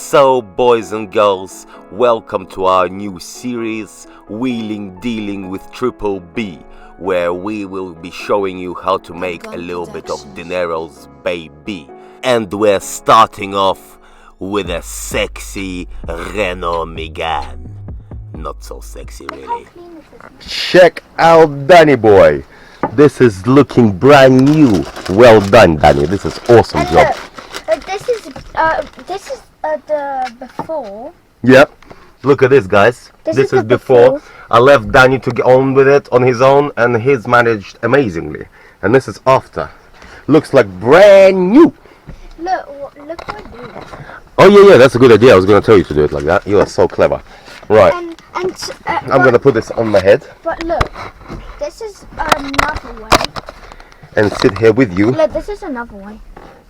So, boys and girls, welcome to our new series, Wheeling Dealing with Triple B, where we will be showing you how to make a little bit of dineros, baby. And we're starting off with a sexy Renault Megane. Not so sexy, really. Check out Danny boy. This is looking brand new. Well done, Danny. This is awesome job. This is the before. Yep. Look at this, guys. This is before. I left Danny to get on with it on his own, and he's managed amazingly. And this is after. Looks like brand new. Look what I do. Oh yeah, that's a good idea. I was going to tell you to do it like that. You are so clever. Right. I'm going to put this on my head. But look, this is another way. And sit here with you. Look, this is another way.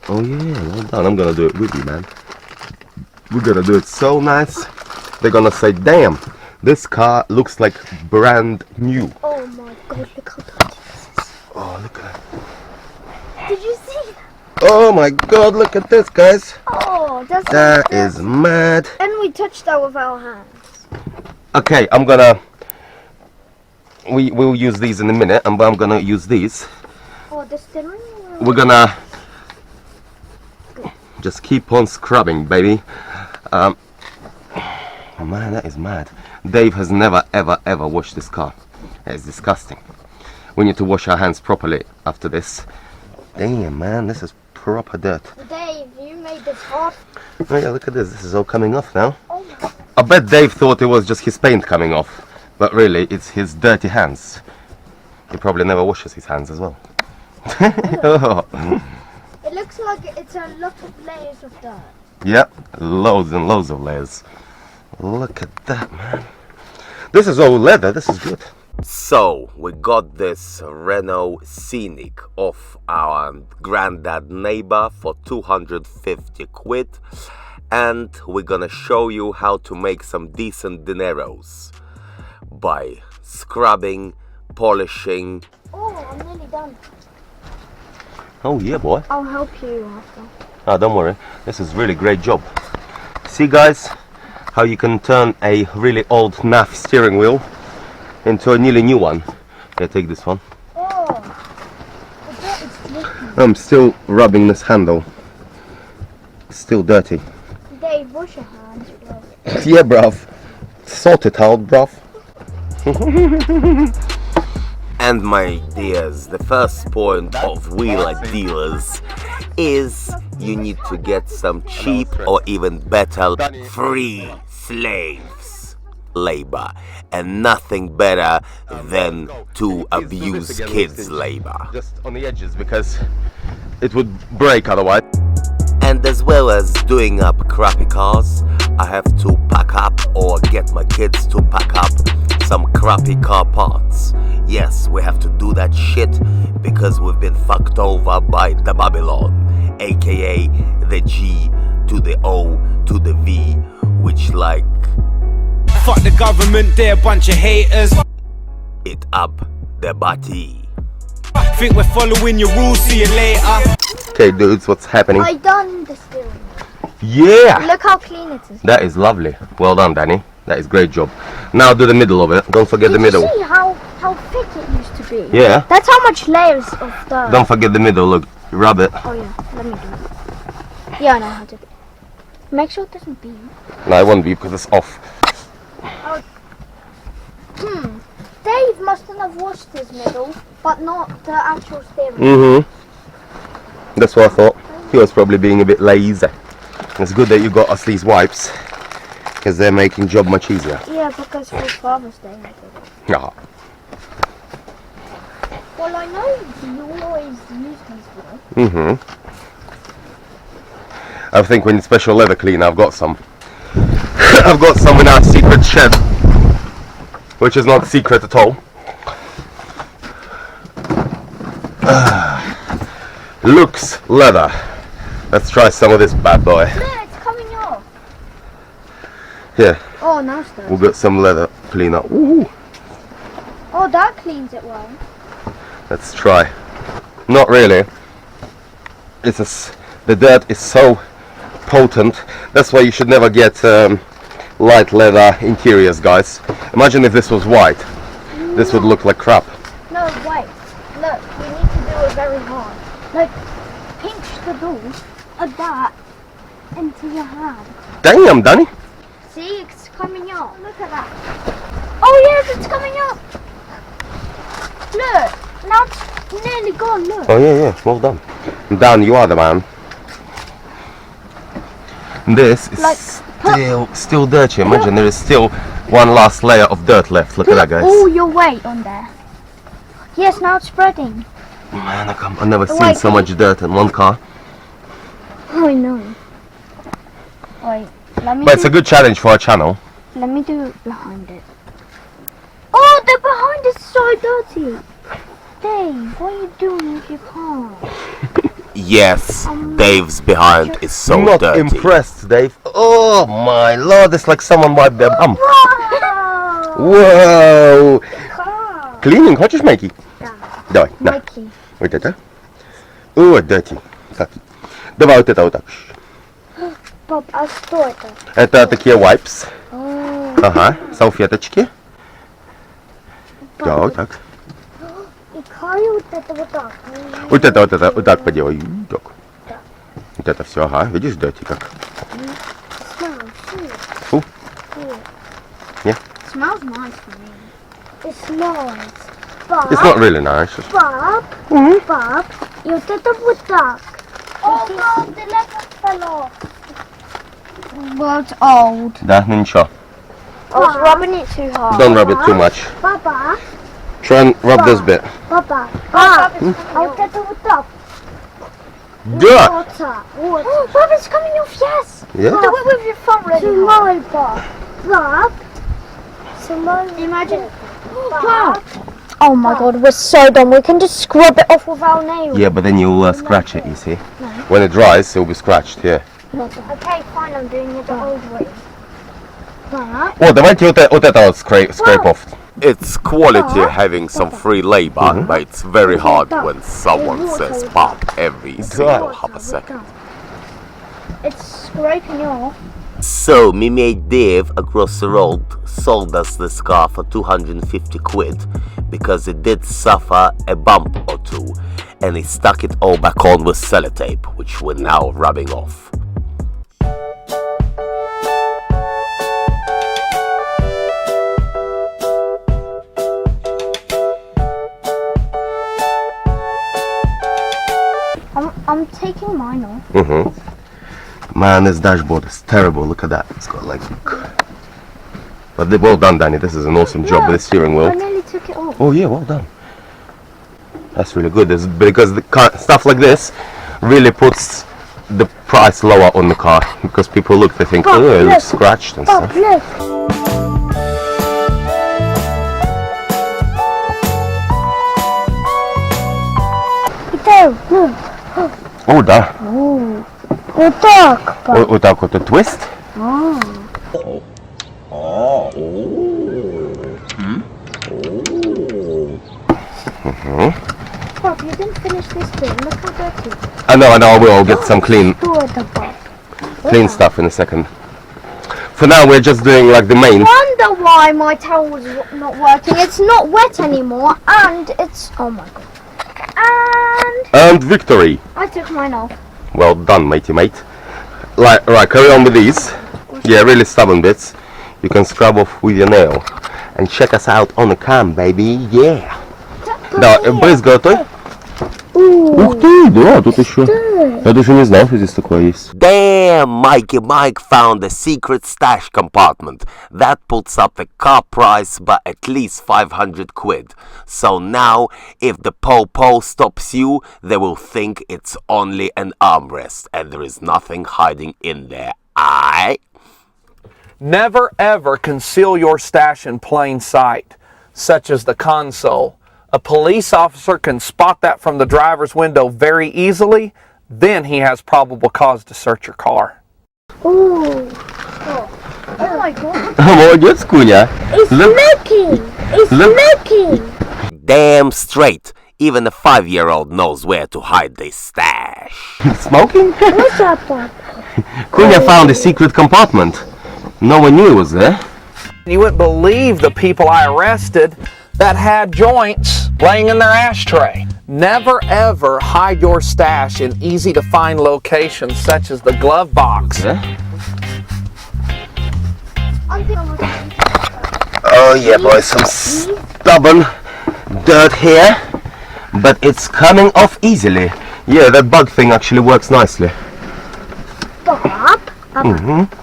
Oh yeah, well done. I'm going to do it with you, man. We're going to do it so nice. They're going to say, damn, this car looks like brand new. Oh my god, look how dirty this is. Oh, look at that. Did you see that? Oh my god, look at this, guys. Oh, that is mad. And we touched that with our hands. Okay, we'll use these in a minute, and I'm gonna use these. Oh, the steering wheel. We're gonna just keep on scrubbing, baby. Oh man, that is mad. Dave has never ever washed this car. That is disgusting. We need to wash our hands properly after this. Damn, man, this is proper dirt. Dave, you made this off. Oh yeah, look at this. This is all coming off now. Oh my. I bet Dave thought it was just his paint coming off, but really it's his dirty hands. He probably never washes his hands as well. Oh. It looks like it's a lot of layers of dirt. Yep, loads and loads of layers. Look at that, man. This is all leather. This is good. So, we got this Renault Scienic off our granddad neighbor for 250 quid, and we're gonna show you how to make some decent dineros by scrubbing, polishing. Oh, I'm nearly done. Oh yeah, boy. I'll help you after. Oh, don't worry. This is really great job. See, guys, how you can turn a really old naff steering wheel into a nearly new one. Yeah, take this one. Oh, the dirt is slippery. I'm still rubbing this handle. It's still dirty. Dave, wash your hands, bro. Yeah, bruv. Sort it out, bruv. And my dears, the first point of wheeler dealers is you need to get some cheap or even better free slaves labor, and nothing better than to abuse kids labor. Just on the edges because it would break otherwise. And as well as doing up crappy cars, I have to pack up or get my kids to pack up some crappy car parts. Yes, we have to do that shit because we've been fucked over by the Babylon, aka the G to the O to the V, which like fuck the government, they're a bunch of haters. It up the body. Think we're following your rules, see you later. Okay, dudes, what's happening? I done the steering wheel. Yeah! Look how clean it is. That is lovely. Well done, Danny. That is great job. Now do the middle of it. Don't forget the middle. Did you see how thick it used to be? Yeah. That's how much layers of dirt. Don't forget the middle. Look, rub it. Oh yeah, let me do it. Yeah, I know how to do it. Make sure it doesn't beep. No, it won't be because it's off. Oh. Dave mustn't have washed his middle, but not the actual steering. Mm-hmm. That's what I thought. He was probably being a bit lazy. It's good that you got us these wipes, because they're making job much easier. Yeah, because for Father's Day I did it. Yeah. Well, I know you always use these for. I think we need special leather cleaner. I've got some. I've got some in our secret shed, which is not secret at all. Looks leather. Let's try some of this bad boy. Look, it's coming off. Here, Oh, now it's done. we'll get some leather cleaner. Ooh. Oh, that cleans it well. Let's try. Not really. The dirt is so potent. That's why you should never get light leather interiors, guys. Imagine if this was white. This would look like crap. No, wait. Look, you need to do it very hard. Like, pinch the ball of that into your hand. Damn, Danny. See, it's coming up. Look at that. Oh yes, it's coming up. Look, now it's nearly gone, look. Oh yeah, well done. Dan, you are the man. This is Like, still dirty. Imagine there is still one last layer of dirt left. Look at that, guys. All your weight on there. Yes, now it's spreading. Man, I've never seen Wait. so much dirt in one car. I know. Wait, let me But it's a good challenge for our channel. Let me do it behind it. Oh, the behind is so dirty. Dave, what are you doing with your car? Yes, Dave's behind is so Not dirty. impressed, Dave. Oh my lord, it's like someone wiped their bum. Wow! Whoa! Car. Cleaning, хочешь, Майки? Да. Давай, на. Mikey. Вот это. О, dirty. Так. Давай вот это вот так. Пап, а что это? Это такие wipes. О, Ага, салфеточки. Да, вот так. и Каю вот это вот так. Вот так поделай. Так. Вот это все, ага. Видишь, dirty как? Smells, Фу. Yeah. Smells nice for me. It smells. But, It's not really nice. Bob, Bob, и вот это вот так. Oh God, the leather fell off. Well, it's old. Да, ну ничего. I was rubbing it too hard. Don't rub it too much. Papa, Try and rub this bit. Papa, Papa, а вот это вот так. Да! Water. Oh, Bob, it's coming off, yes. Yeah? Do it with your thumb really hard. Bob. Bob. Imagine. Bob. Oh my God, we're so done. We can just scrub it off with our nails. Yeah, but then you'll scratch it, you see. When it dries, it'll be scratched, yeah. Okay, fine, I'm doing it the old way. Bob. О, давайте вот это вот scrape off. It's quality having some free labor, but it's very hard when someone says pop every single half a second. It's scraping off. So, me mate Dave across the road sold us this car for 250 quid because it did suffer a bump or two, and he stuck it all back on with cello-tape, which we're now rubbing off. I'm taking mine off. Man, this dashboard is terrible. Look at that. It's got like... But well done, Danny. This is an awesome job with the steering I wheel. nearly took it off. Oh yeah, well done. That's really good. This, because stuff like this really puts the price lower on the car. Because people look, they think, Bob, oh, it look. looks scratched and Bob, stuff. look. There, look. О, да. Вот так, пап. Вот так вот a twist. Pop, you didn't finish this bit. Look how dirty. I know, I will. I'll get some clean Что это, пап? stuff in a second. For now, we're just doing like the main. Wonder why my towel was not working. It's not wet anymore, and it's... Oh my God. And victory. I took mine off. Well done, matey mate. Right, carry on with these. Yeah, really stubborn bits. You can scrub off with your nail. And check us out on the cam, baby. Yeah. Да, брызга той. Ух ты, да, тут еще. Я даже не знал, что здесь такое есть. Damn, Mikey Mike found a secret stash compartment. That puts up the car price by at least 500 quid. So now, if the po-po stops you, they will think it's only an armrest and there is nothing hiding in there. Aight? Never ever conceal your stash in plain sight, such as the console. A police officer can spot that from the driver's window very easily. Then he has probable cause to search your car. Oh my God. Молодец, Куня. It's leaking. It's leaking. Damn straight. Even a 5-year-old knows where to hide their stash. Smoking? What's up, Pop? Cunha found a secret compartment. No one knew it was there. You wouldn't believe the people I arrested that had joints laying in their ashtray. Never ever hide your stash in easy to find locations such as the glove box. Yeah? Oh yeah, boys, some stubborn dirt here, but it's coming off easily. Yeah, that bug thing actually works nicely. Bob,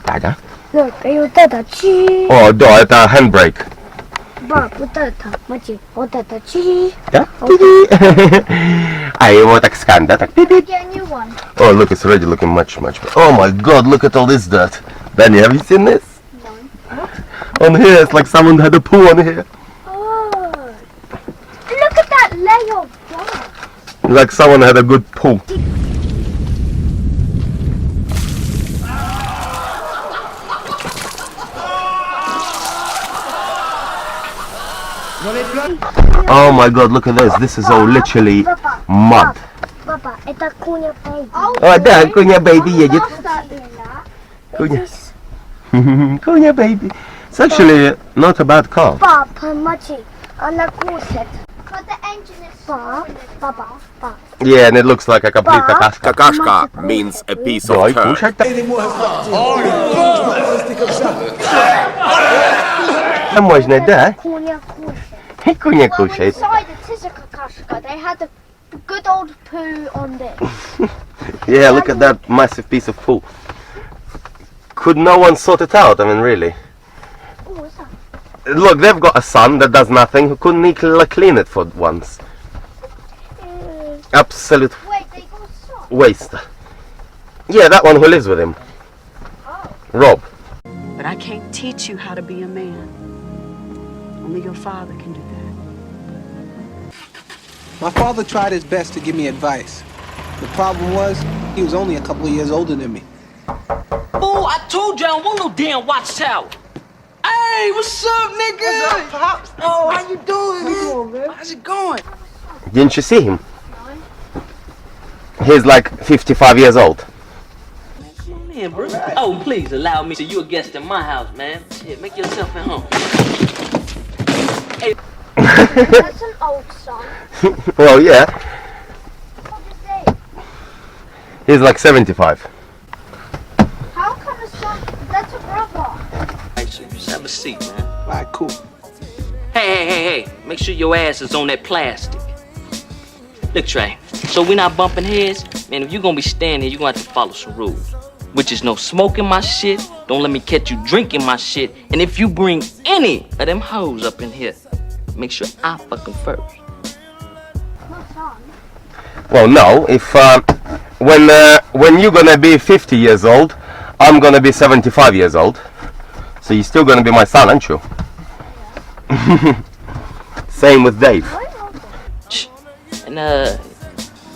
Dada. look, вот это чи. О, да, это handbrake. Bob, вот это, мочи, вот это чи. Да? А его так скан, да? Так. Get a new one. Oh, look, it's already looking much better. Oh my god, look at all this dirt. Danny, have you seen this? No. On here, it's like someone had a poo on here. Oh, look at that layer of dirt. Like someone had a good poo. Oh my god, look at this. This is all literally mud. Papa, это Cunha baby. Oh, да, Cunha baby едет. Cunha. Cunha baby. It's actually not a bad car. Bob, мочи, она кушает. But the engine is Bob, Bob. Yeah, and it looks like a complete kakashka. Kakashka means a piece of Ой, turd. кушать. Можно, да? Cunha кушает. Cunha Well, кушает. inside it is a kakashka. They had the good old poo on this. Yeah, look at that massive piece of poo. Could no one sort it out? I mean, really. Oh, what's that? Look, they've got a son that does nothing. Who couldn't he clean it for once? Absolute Wait, they got socks. waste. Yeah, that one who lives with him. Rob. But I can't teach you how to be a man. Only your father can do that. My father tried his best to give me advice. The problem was, he was only a couple of years older than me. Fool, I told you I don't want no damn watchtower. Hey, what's up, nigga? What's up, Pops? Oh, how you doing, man? How's it going? Didn't you see him? He's like 55 years old. Man, bro. Oh, please allow me. So you a guest in my house, man. Shit, make yourself at home. Hey. That's an old song. Well, yeah. What is it? He's like 75. How come a song? That's a brother. Hey, so just have a seat, man. All right, cool. Hey. Make sure your ass is on that plastic. Look, Trey. So we not bumping heads? Man, if you gonna be staying here, you gonna have to follow some rules. Which is no smoking my shit, don't let me catch you drinking my shit, and if you bring any of them hoes up in here, make sure I fuck them first. What song? Well, no. If when you're gonna be 50 years old, I'm gonna be 75 years old. So you're still gonna be my son, aren't you? Same with Dave. And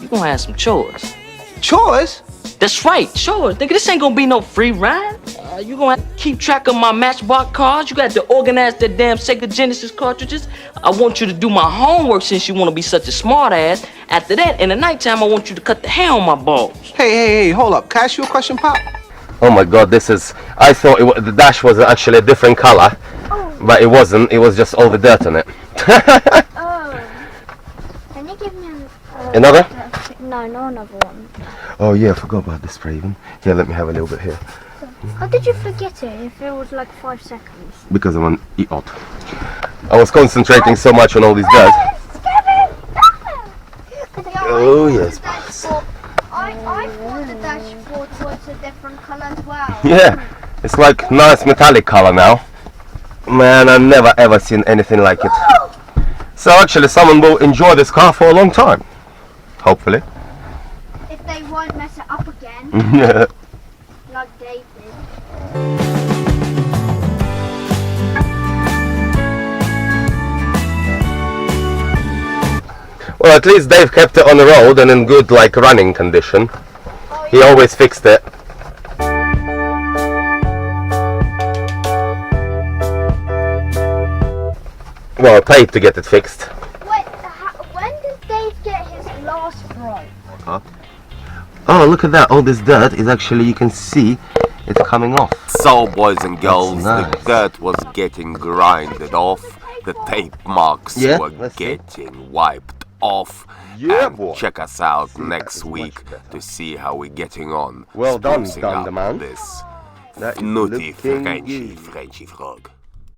you gonna have some chores. Chores? That's right, chores. Nigga, this ain't gonna be no free ride. You gonna have to keep track of my Matchbox cars. You got to organize that damn Sega Genesis cartridges. I want you to do my homework since you wanna be such a smart ass. After that, in the nighttime, I want you to cut the hair on my balls. Hey, hold up. Can I ask you a question, Pop? Oh my God, this is. I thought the dash was actually a different color, but it wasn't. It was just all the dirt on it. Oh. Can you give me Another? No, another one. Oh yeah, I forgot about this spray even. Here, let me have a little bit here. How did you forget it if it was like 5 seconds? Because I'm an idiot. I was concentrating so much on all these dirt. Oh yes. I thought the dashboard was a different colour as well. Yeah, it's like nice metallic color now. Man, I've never ever seen anything like it. So actually someone will enjoy this car for a long time. Hopefully. If they won't mess it up again, Yeah. like Dave did. Well, at least Dave kept it on the road and in good like running condition. He always fixed it. Well, I paid to get it fixed. Wait, when did Dave get his last bro? Oh, look at that. All this dirt is actually, you can see it's coming off. So, boys and girls, That's the nice. dirt was getting grinded off, the tape marks Yeah, were let's see. getting wiped off. Yeah, and boy. check us out See, that next is week much better. to see how we're getting on. Well done, sprucing Dunder up Man. This That is Naughty looking Frenchie good. frog.